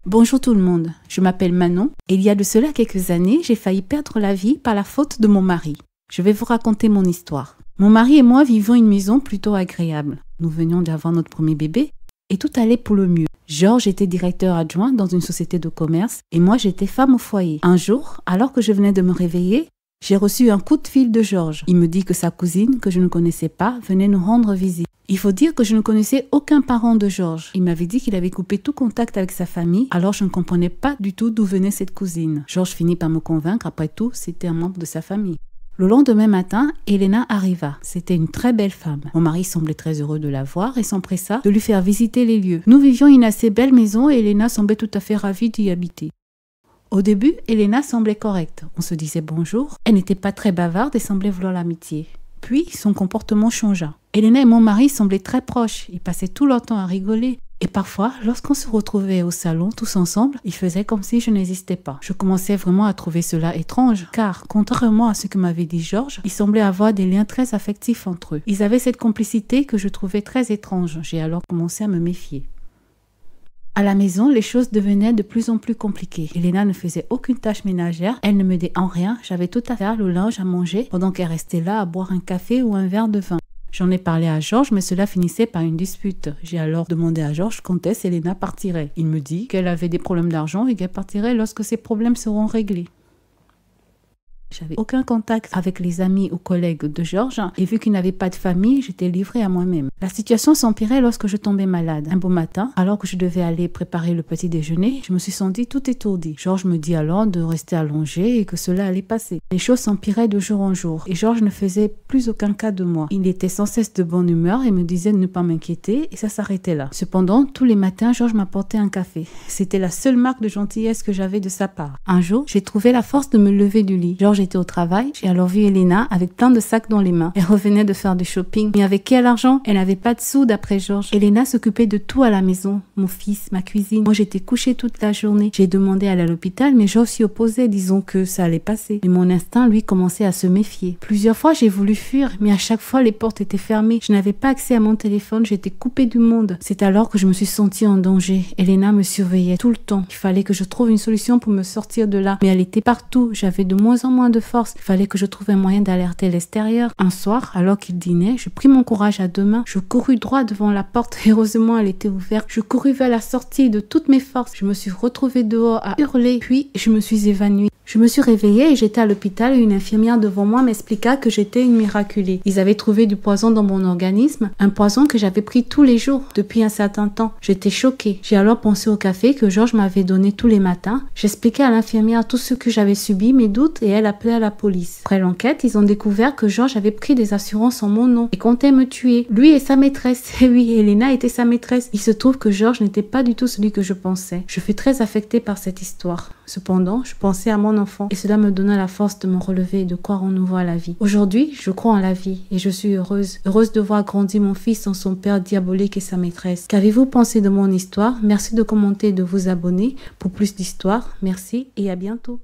Bonjour tout le monde, je m'appelle Manon et il y a de cela quelques années, j'ai failli perdre la vie par la faute de mon mari. Je vais vous raconter mon histoire. Mon mari et moi vivions une maison plutôt agréable. Nous venions d'avoir notre premier bébé et tout allait pour le mieux. Georges était directeur adjoint dans une société de commerce et moi j'étais femme au foyer. Un jour, alors que je venais de me réveiller, j'ai reçu un coup de fil de Georges. Il me dit que sa cousine, que je ne connaissais pas, venait nous rendre visite. Il faut dire que je ne connaissais aucun parent de Georges. Il m'avait dit qu'il avait coupé tout contact avec sa famille, alors je ne comprenais pas du tout d'où venait cette cousine. Georges finit par me convaincre, après tout, c'était un membre de sa famille. Le lendemain matin, Elena arriva. C'était une très belle femme. Mon mari semblait très heureux de la voir et s'empressa de lui faire visiter les lieux. Nous vivions une assez belle maison et Elena semblait tout à fait ravie d'y habiter. Au début, Elena semblait correcte. On se disait bonjour. Elle n'était pas très bavarde et semblait vouloir l'amitié. Puis, son comportement changea. Elena et mon mari semblaient très proches. Ils passaient tout leur temps à rigoler. Et parfois, lorsqu'on se retrouvait au salon tous ensemble, ils faisaient comme si je n'existais pas. Je commençais vraiment à trouver cela étrange, car, contrairement à ce que m'avait dit Georges, ils semblaient avoir des liens très affectifs entre eux. Ils avaient cette complicité que je trouvais très étrange. J'ai alors commencé à me méfier. À la maison, les choses devenaient de plus en plus compliquées. Elena ne faisait aucune tâche ménagère, elle ne m'aidait en rien, j'avais tout à faire, le linge à manger, pendant qu'elle restait là à boire un café ou un verre de vin. J'en ai parlé à Georges, mais cela finissait par une dispute. J'ai alors demandé à Georges quand est-ce Elena partirait. Il me dit qu'elle avait des problèmes d'argent et qu'elle partirait lorsque ses problèmes seront réglés. J'avais aucun contact avec les amis ou collègues de Georges et vu qu'il n'avait pas de famille, j'étais livrée à moi-même. La situation s'empirait lorsque je tombais malade. Un beau matin, alors que je devais aller préparer le petit déjeuner, je me suis sentie tout étourdie. Georges me dit alors de rester allongée et que cela allait passer. Les choses s'empiraient de jour en jour et Georges ne faisait plus aucun cas de moi. Il était sans cesse de bonne humeur et me disait de ne pas m'inquiéter et ça s'arrêtait là. Cependant, tous les matins, Georges m'apportait un café. C'était la seule marque de gentillesse que j'avais de sa part. Un jour, j'ai trouvé la force de me lever du lit. Georges était au travail, j'ai alors vu Elena avec plein de sacs dans les mains. Elle revenait de faire du shopping. Mais avec quel argent? Elle n'avait pas de sous d'après Georges. Elena s'occupait de tout à la maison. Mon fils, ma cuisine. Moi, j'étais couchée toute la journée. J'ai demandé à aller à l'hôpital, mais Georges s'y opposait, disons que ça allait passer. Mais mon instinct, lui, commençait à se méfier. Plusieurs fois, j'ai voulu fuir, mais à chaque fois, les portes étaient fermées. Je n'avais pas accès à mon téléphone, j'étais coupée du monde. C'est alors que je me suis sentie en danger. Elena me surveillait tout le temps. Il fallait que je trouve une solution pour me sortir de là. Mais elle était partout. J'avais de moins en moins de force. Il fallait que je trouve un moyen d'alerter l'extérieur. Un soir, alors qu'il dînait, je pris mon courage à deux mains. Je courus droit devant la porte. Heureusement, elle était ouverte. Je courus vers la sortie de toutes mes forces. Je me suis retrouvée dehors à hurler. Puis, je me suis évanouie. Je me suis réveillée et j'étais à l'hôpital et une infirmière devant moi m'expliqua que j'étais une miraculée. Ils avaient trouvé du poison dans mon organisme, un poison que j'avais pris tous les jours depuis un certain temps. J'étais choquée. J'ai alors pensé au café que Georges m'avait donné tous les matins. J'expliquais à l'infirmière tout ce que j'avais subi, mes doutes, et elle appelait à la police. Après l'enquête, ils ont découvert que Georges avait pris des assurances en mon nom et comptait me tuer. Lui et sa maîtresse. Et oui, Elena était sa maîtresse. Il se trouve que Georges n'était pas du tout celui que je pensais. Je fus très affectée par cette histoire. Cependant, je pensais à mon enfant et cela me donna la force de me relever et de croire en nouveau à la vie. Aujourd'hui, je crois en la vie et je suis heureuse de voir grandir mon fils sans son père diabolique et sa maîtresse. Qu'avez-vous pensé de mon histoire? Merci de commenter et de vous abonner pour plus d'histoires. Merci et à bientôt.